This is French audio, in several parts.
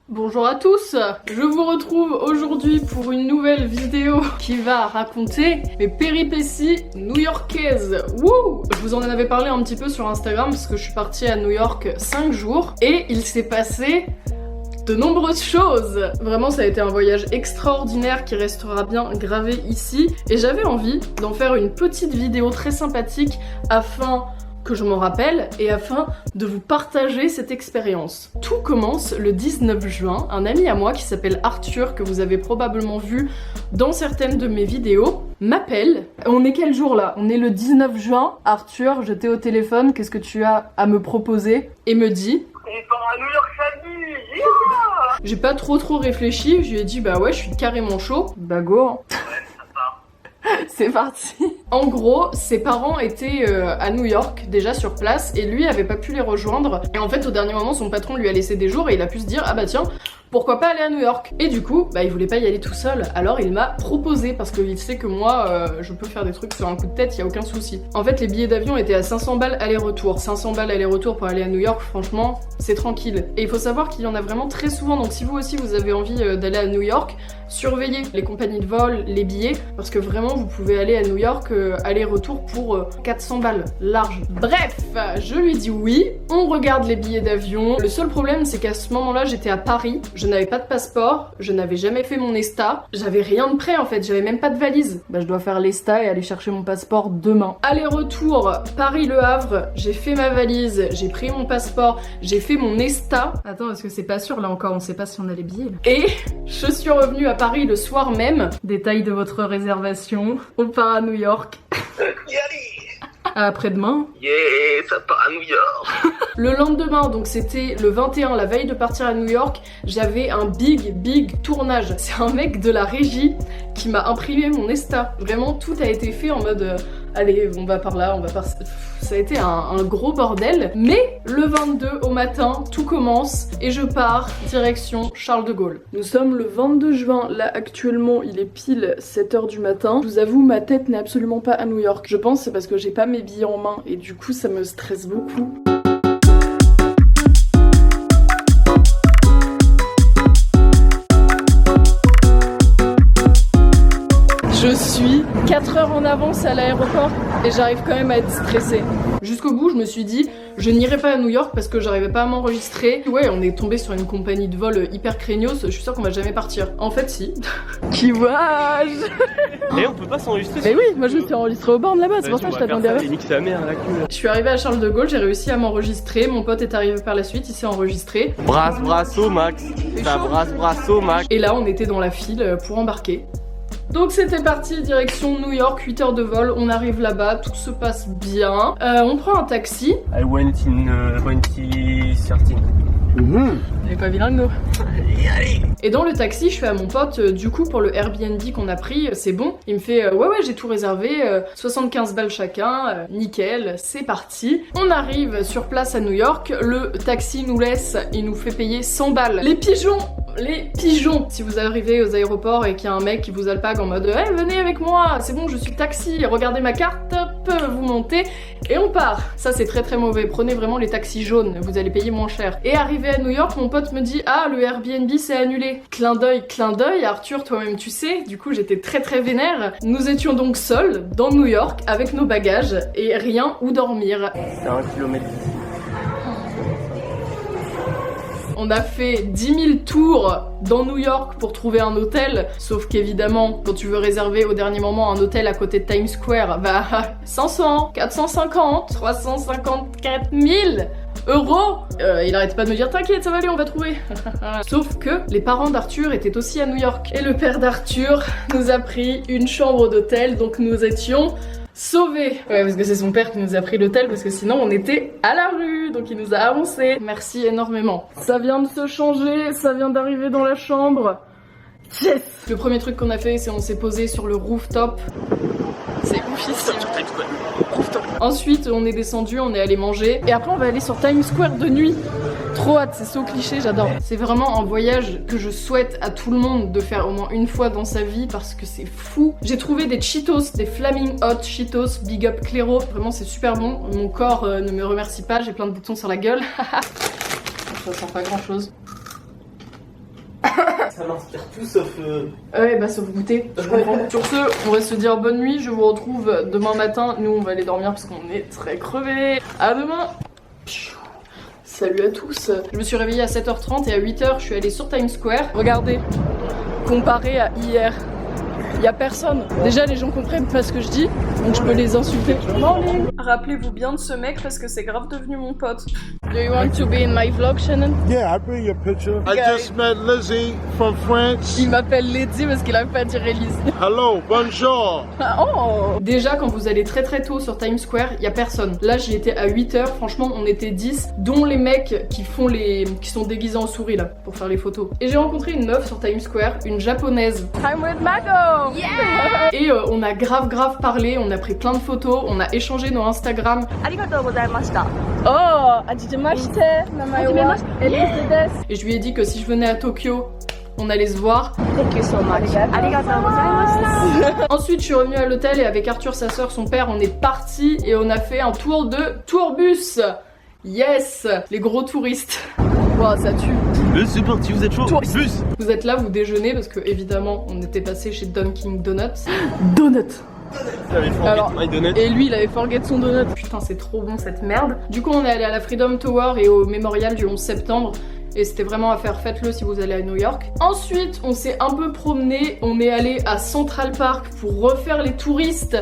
Bonjour à tous, je vous retrouve aujourd'hui pour une nouvelle vidéo qui va raconter mes péripéties new-yorkaises. Wouh! Je vous en avais parlé un petit peu sur Instagram parce que je suis partie à New York 5 jours et il s'est passé de nombreuses choses. Vraiment, ça a été un voyage extraordinaire qui restera bien gravé ici et j'avais envie d'en faire une petite vidéo très sympathique afin que je m'en rappelle et afin de vous partager cette expérience. Tout commence le 19 juin, un ami à moi qui s'appelle Arthur, que vous avez probablement vu dans certaines de mes vidéos, m'appelle. On est quel jour là? On est le 19 juin. Arthur, j'étais au téléphone, qu'est-ce que tu as à me proposer? Et me dit... On part à New York samedi, yeah. J'ai pas trop réfléchi, je lui ai dit bah ouais, je suis carrément chaud. Bah go. C'est parti. En gros, ses parents étaient à New York, déjà sur place, et lui avait pas pu les rejoindre. Et en fait, au dernier moment, son patron lui a laissé des jours et il a pu se dire ah bah tiens, pourquoi pas aller à New York? Et du coup, bah il voulait pas y aller tout seul, alors il m'a proposé, parce qu'il sait que moi, je peux faire des trucs sur un coup de tête, y a aucun souci. En fait, les billets d'avion étaient à 500 balles aller-retour. 500 balles aller-retour pour aller à New York, franchement, c'est tranquille. Et il faut savoir qu'il y en a vraiment très souvent, donc si vous aussi vous avez envie d'aller à New York, surveillez les compagnies de vol, les billets, parce que vraiment vous pouvez aller à New York aller-retour pour 400 balles, large. Bref, je lui dis oui, on regarde les billets d'avion. Le seul problème, c'est qu'à ce moment-là, j'étais à Paris. Je n'avais pas de passeport, je n'avais jamais fait mon ESTA, j'avais rien de prêt en fait, j'avais même pas de valise. Bah je dois faire l'ESTA et aller chercher mon passeport demain. Aller-retour, Paris-Le Havre, j'ai fait ma valise, j'ai pris mon passeport, j'ai fait mon ESTA. Attends, parce que c'est pas sûr là encore, on sait pas si on a les billets là. Et je suis revenue à Paris le soir même. Détail de votre réservation, on part à New York. Après-demain. Yeah, ça part à New York. Le lendemain, donc c'était le 21, la veille de partir à New York, j'avais un big tournage. C'est un mec de la régie qui m'a imprimé mon ESTA. Vraiment, tout a été fait en mode allez, on va par là, on va par... Ça a été un gros bordel. Mais le 22 au matin, tout commence et je pars direction Charles de Gaulle. Nous sommes le 22 juin, là actuellement il est pile 7h du matin. Je vous avoue, ma tête n'est absolument pas à New York. Je pense c'est parce que j'ai pas mes billets en main et du coup ça me stresse beaucoup. Je suis 4 heures en avance à l'aéroport et j'arrive quand même à être stressée. Jusqu'au bout, je me suis dit, je n'irai pas à New York parce que j'arrivais pas à m'enregistrer. Ouais, on est tombé sur une compagnie de vol hyper craignos, je suis sûre qu'on va jamais partir. En fait, si. Qui voyage. Et on peut pas s'enregistrer. Mais oui, moi je me suis enregistrée au borne là-bas, c'est pour ça que je t'attendais avant. Nique sa mère, la queue. Je suis arrivée à Charles de Gaulle, j'ai réussi à m'enregistrer, mon pote est arrivé par la suite, il s'est enregistré. Brasse au max. Ça brasse au max. Et là, on était dans la file pour embarquer. Donc c'était parti, direction New York, 8 heures de vol, on arrive là-bas, tout se passe bien. On prend un taxi. I went in 2013. On est pas bilingue nous. Et dans le taxi, je fais à mon pote, du coup pour le Airbnb qu'on a pris, c'est bon. Il me fait ouais j'ai tout réservé, 75 balles chacun, nickel, c'est parti. On arrive sur place à New York, le taxi nous laisse, il nous fait payer 100 balles. Les pigeons, si vous arrivez aux aéroports et qu'il y a un mec qui vous alpague en mode hey, venez avec moi, c'est bon je suis taxi, regardez ma carte, hop, vous montez et on part. Ça c'est très mauvais, prenez vraiment les taxis jaunes, vous allez payer moins cher. Et arrivé à New York, mon pote me dit ah le Airbnb c'est annulé. Clin d'œil, Arthur toi-même tu sais, du coup j'étais très vénère. Nous étions donc seuls dans New York avec nos bagages et rien où dormir. C'est 1 kilomètre d'ici. On a fait 10 000 tours dans New York pour trouver un hôtel, sauf qu'évidemment, quand tu veux réserver au dernier moment un hôtel à côté de Times Square, bah 500, 450, 354 000 euros. Il arrête pas de me dire t'inquiète ça va aller on va trouver. Sauf que les parents d'Arthur étaient aussi à New York et le père d'Arthur nous a pris une chambre d'hôtel, donc nous étions sauvés. Ouais, parce que c'est son père qui nous a pris l'hôtel parce que sinon on était à la rue, donc il nous a avancé. Merci énormément. Ça vient de se changer, ça vient d'arriver dans la chambre. Yes! Le premier truc qu'on a fait, c'est on s'est posé sur le rooftop. C'est oufissime. Ensuite, on est descendu, on est allé manger. Et après, on va aller sur Times Square de nuit. Trop hâte, c'est so cliché, j'adore. C'est vraiment un voyage que je souhaite à tout le monde de faire au moins une fois dans sa vie parce que c'est fou. J'ai trouvé des Cheetos, des Flaming Hot Cheetos, Big Up Clairo. Vraiment, c'est super bon. Mon corps ne me remercie pas, j'ai plein de boutons sur la gueule. Ça sent pas grand chose. Ça m'inspire tout sauf... Ouais, bah sauf goûter, je comprends. Sur ce, on va se dire bonne nuit, je vous retrouve demain matin. Nous, on va aller dormir parce qu'on est très crevés. À demain. Salut à tous. Je me suis réveillée à 7h30 et à 8h, je suis allée sur Times Square. Regardez, comparé à hier, il y a personne. Déjà, les gens comprennent pas ce que je dis, donc je peux les insulter. Morning. Rappelez-vous bien de ce mec parce que c'est grave devenu mon pote. Do you want to be in my vlog, Shannon? Yeah, I bring you a picture. I just met Lizzie from France. Il m'appelle Lady parce qu'il arrive pas à dire Elise. Hello, bonjour. Oh. Déjà, quand vous allez très très tôt sur Times Square, il y a personne. Là, j'y étais à 8h, franchement, on était 10, dont les mecs qui sont déguisés en souris là, pour faire les photos. Et j'ai rencontré une meuf sur Times Square, une japonaise. I'm with Mago. Yeah. Et on a grave parlé, on a pris plein de photos, on a échangé nos Instagram. Oh, hajimemashite, namae wa Elise desu. Et je lui ai dit que si je venais à Tokyo, on allait se voir. Thank you so much. Ensuite, je suis revenue à l'hôtel et avec Arthur, sa soeur, son père, on est parti et on a fait un tour de tourbus. Yes, les gros touristes. Wow, ça tue. C'est parti, vous êtes chaud. Bus. Vous êtes là, vous déjeunez parce que évidemment, on était passé chez Dunkin' Donuts. Donut. Alors, et lui il avait forget son donut. Putain, c'est trop bon cette merde. Du coup on est allé à la Freedom Tower et au mémorial du 11 septembre. Et c'était vraiment à faire, faites-le si vous allez à New York. Ensuite, on s'est un peu promené, on est allé à Central Park pour refaire les touristes.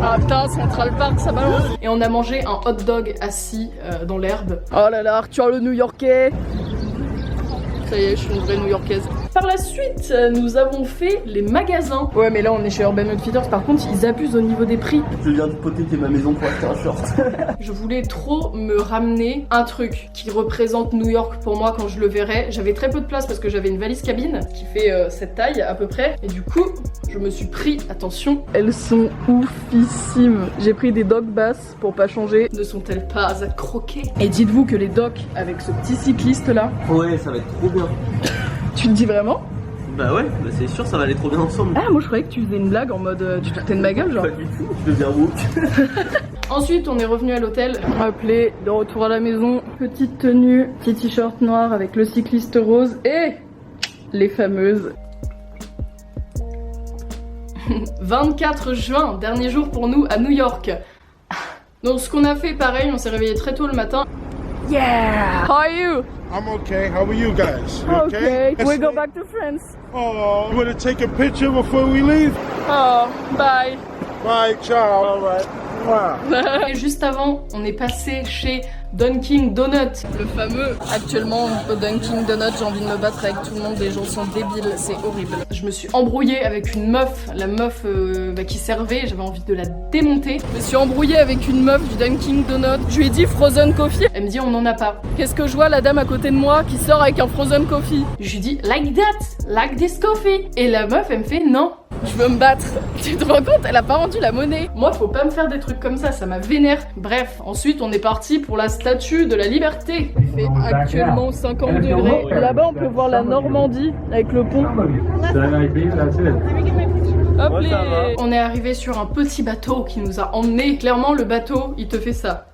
Ah putain, Central Park, ça balance. Et on a mangé un hot dog assis dans l'herbe. Oh là là, Arthur le New-Yorkais. Ça y est, je suis une vraie New-Yorkaise. Par la suite, nous avons fait les magasins. Ouais, mais là, on est chez Urban Outfitters. Par contre, ils abusent au niveau des prix. Je viens d'hypothéquer ma maison pour acheter un short. Je voulais trop me ramener un truc qui représente New York pour moi quand je le verrai. J'avais très peu de place parce que j'avais une valise cabine qui fait cette taille à peu près. Et du coup, je me suis pris, attention, elles sont oufissimes. J'ai pris des Doc Bass pour pas changer. Ne sont-elles pas à croquer? Et dites-vous que les Doc avec ce petit cycliste là. Ouais, ça va être trop bien. Tu te dis vraiment? Bah ouais, bah c'est sûr, ça va aller trop bien ensemble. Ah, moi je croyais que tu faisais une blague en mode tu te foutais de ma gueule genre. Pas du tout, je deviens woke. Ensuite, on est revenu à l'hôtel. Appelé de retour à la maison. Petite tenue, petit t-shirt noir avec le cycliste rose et les fameuses 24 juin, dernier jour pour nous à New York. Donc ce qu'on a fait, pareil, on s'est réveillé très tôt le matin. Yeah! How are you? I'm okay. How are you guys? You Okay. We go back to France. Oh, you want to take a picture before we leave? Oh, bye. Bye, ciao. All right. Wow. Et juste avant, on est passé chez Dunkin' Donuts, le fameux. Actuellement, au Dunkin' Donuts, j'ai envie de me battre avec tout le monde, les gens sont débiles, c'est horrible. Je me suis embrouillée avec une meuf, la meuf qui servait, j'avais envie de la démonter. Je me suis embrouillée avec une meuf du Dunkin' Donuts, je lui ai dit frozen coffee, elle me dit on n'en a pas. Qu'est-ce que je vois, la dame à côté de moi qui sort avec un frozen coffee. Je lui dis like that, like this coffee. Et la meuf, elle me fait non. Je veux me battre. Tu te rends compte, elle a pas rendu la monnaie. Moi, faut pas me faire des trucs comme ça m'a vénère. Bref, ensuite, on est parti pour la statue de la liberté. Il fait actuellement 50 degrés. Là-bas, on peut voir la Normandie avec le pont. Hop les... On est arrivé sur un petit bateau qui nous a emmenés. Clairement, le bateau, il te fait ça.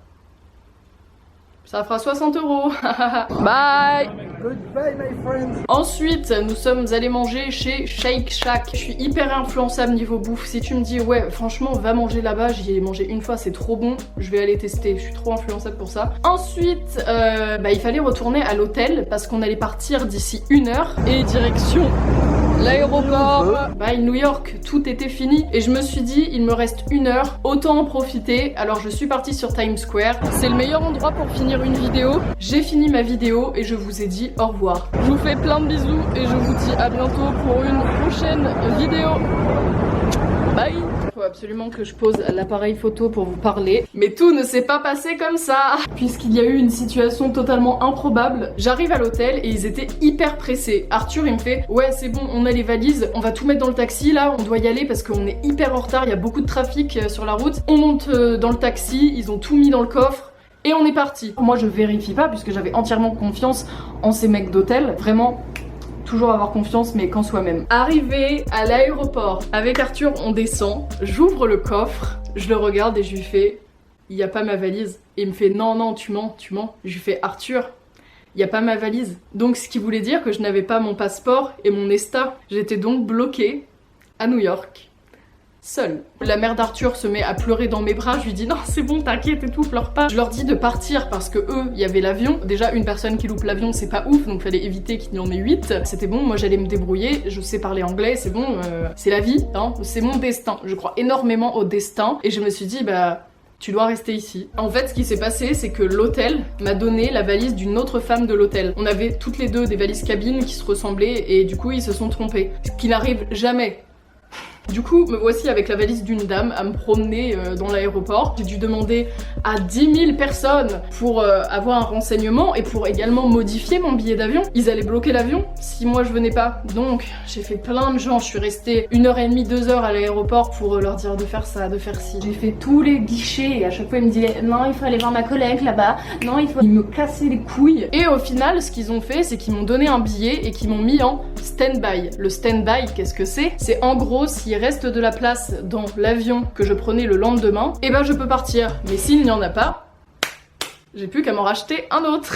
Ça fera 60 €. Bye. Goodbye, my friends. Ensuite, nous sommes allés manger chez Shake Shack. Je suis hyper influençable niveau bouffe. Si tu me dis, ouais, franchement, va manger là-bas, j'y ai mangé une fois, c'est trop bon, je vais aller tester. Je suis trop influençable pour ça. Ensuite, il fallait retourner à l'hôtel parce qu'on allait partir d'ici 1 heure et direction l'aéroport. Bye New York, tout était fini. Et je me suis dit, il me reste 1 heure, autant en profiter. Alors je suis partie sur Times Square. C'est le meilleur endroit pour finir une vidéo. J'ai fini ma vidéo et je vous ai dit au revoir. Je vous fais plein de bisous et je vous dis à bientôt pour une prochaine vidéo. Bye. Il faut absolument que je pose l'appareil photo pour vous parler. Mais tout ne s'est pas passé comme ça. Puisqu'il y a eu une situation totalement improbable. J'arrive à l'hôtel et ils étaient hyper pressés. Arthur il me fait, ouais c'est bon, on a les valises, on va tout mettre dans le taxi là, on doit y aller parce qu'on est hyper en retard, il y a beaucoup de trafic sur la route. On monte dans le taxi, ils ont tout mis dans le coffre. Et on est parti. Moi je vérifie pas puisque j'avais entièrement confiance en ces mecs d'hôtel. Vraiment, toujours avoir confiance mais qu'en soi-même. Arrivé à l'aéroport, avec Arthur on descend, j'ouvre le coffre, je le regarde et je lui fais, il n'y a pas ma valise. Et il me fait, non non tu mens, tu mens. Je lui fais, Arthur, il n'y a pas ma valise. Donc ce qui voulait dire que je n'avais pas mon passeport et mon ESTA. J'étais donc bloquée à New York. Seule. La mère d'Arthur se met à pleurer dans mes bras, je lui dis non c'est bon t'inquiète et tout, pleure pas. Je leur dis de partir parce que eux, il y avait l'avion. Déjà une personne qui loupe l'avion c'est pas ouf, donc fallait éviter qu'il y en ait 8. C'était bon, moi j'allais me débrouiller, je sais parler anglais, c'est bon, c'est la vie, hein, c'est mon destin. Je crois énormément au destin et je me suis dit bah tu dois rester ici. En fait, ce qui s'est passé, c'est que l'hôtel m'a donné la valise d'une autre femme de l'hôtel. On avait toutes les deux des valises cabines qui se ressemblaient et du coup ils se sont trompés. Ce qui n'arrive jamais. Du coup, me voici avec la valise d'une dame à me promener dans l'aéroport. J'ai dû demander à 10 000 personnes pour avoir un renseignement et pour également modifier mon billet d'avion. Ils allaient bloquer l'avion si moi je venais pas. Donc j'ai fait plein de gens, je suis restée 1h30, 2 heures à l'aéroport pour leur dire de faire ça, de faire ci. J'ai fait tous les guichets et à chaque fois ils me disaient non il faut aller voir ma collègue là-bas, non il faut... Ils me cassaient les couilles. Et au final ce qu'ils ont fait c'est qu'ils m'ont donné un billet et qu'ils m'ont mis en stand-by. Le stand-by qu'est-ce que c'est? C'est en gros s'il reste de la place dans l'avion que je prenais le lendemain, et ben je peux partir. Mais s'il n'y en a pas, j'ai plus qu'à m'en racheter un autre.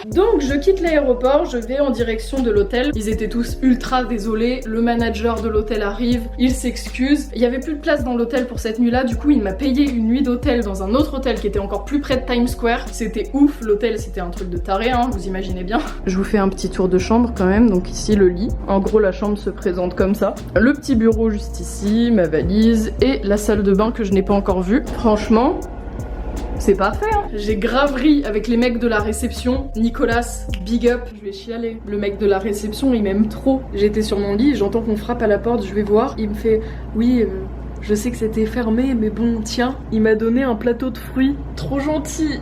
Donc je quitte l'aéroport, je vais en direction de l'hôtel. Ils étaient tous ultra désolés, le manager de l'hôtel arrive, il s'excuse. Il y avait plus de place dans l'hôtel pour cette nuit-là, du coup il m'a payé une nuit d'hôtel dans un autre hôtel qui était encore plus près de Times Square. C'était ouf, l'hôtel c'était un truc de taré, hein, vous imaginez bien. Je vous fais un petit tour de chambre quand même, donc ici le lit. En gros la chambre se présente comme ça. Le petit bureau juste ici, ma valise et la salle de bain que je n'ai pas encore vue. Franchement... c'est parfait hein. J'ai grave ri avec les mecs de la réception. Nicolas, big up. Je vais chialer. Le mec de la réception, il m'aime trop. J'étais sur mon lit, j'entends qu'on frappe à la porte, je vais voir. Il me fait, oui, je sais que c'était fermé, mais bon, tiens. Il m'a donné un plateau de fruits. Trop gentil.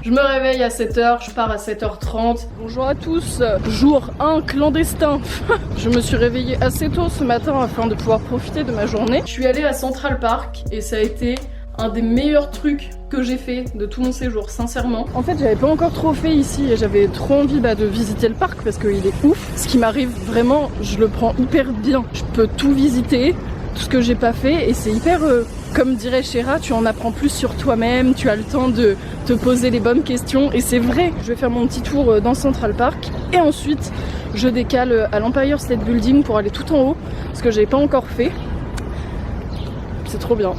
Je me réveille à 7h, je pars à 7h30. Bonjour à tous. Jour 1 clandestin. Je me suis réveillée assez tôt ce matin afin de pouvoir profiter de ma journée. Je suis allée à Central Park et ça a été un des meilleurs trucs que j'ai fait de tout mon séjour, sincèrement. En fait, j'avais pas encore trop fait ici et j'avais trop envie de visiter le parc parce qu'il est ouf. Ce qui m'arrive vraiment, je le prends hyper bien. Je peux tout visiter, tout ce que j'ai pas fait et c'est hyper... comme dirait Chéra, tu en apprends plus sur toi-même, tu as le temps de te poser les bonnes questions et c'est vrai. Je vais faire mon petit tour dans Central Park et ensuite je décale à l'Empire State Building pour aller tout en haut parce que j'ai pas encore fait. C'est trop bien.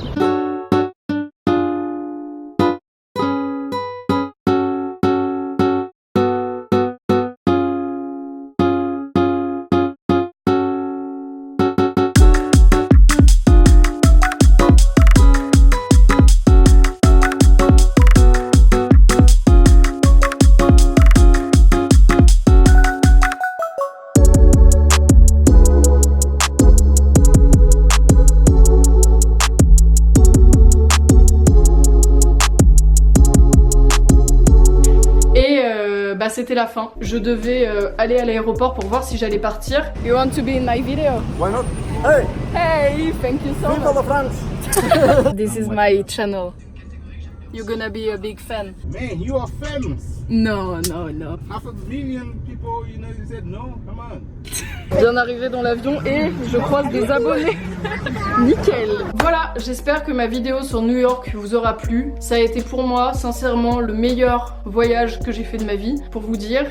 C'était la fin. Je devais aller à l'aéroport pour voir si j'allais partir. You want to be in my video? Why not? Hey! Hey, thank you so People much. of France! This is my channel. You're gonna be a big fan. Man, you are famous. No, no, no. 500,000 people, you know, you said no, come on. Bien arrivé dans l'avion et je croise des abonnés. Nickel. Voilà, j'espère que ma vidéo sur New York vous aura plu. Ça a été pour moi, sincèrement, le meilleur voyage que j'ai fait de ma vie. Pour vous dire,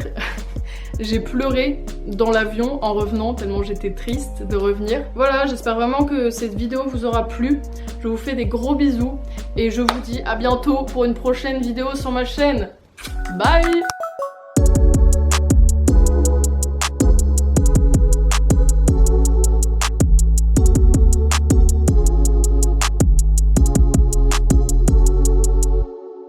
j'ai pleuré dans l'avion en revenant tellement j'étais triste de revenir. Voilà, j'espère vraiment que cette vidéo vous aura plu. Je vous fais des gros bisous et je vous dis à bientôt pour une prochaine vidéo sur ma chaîne. Bye!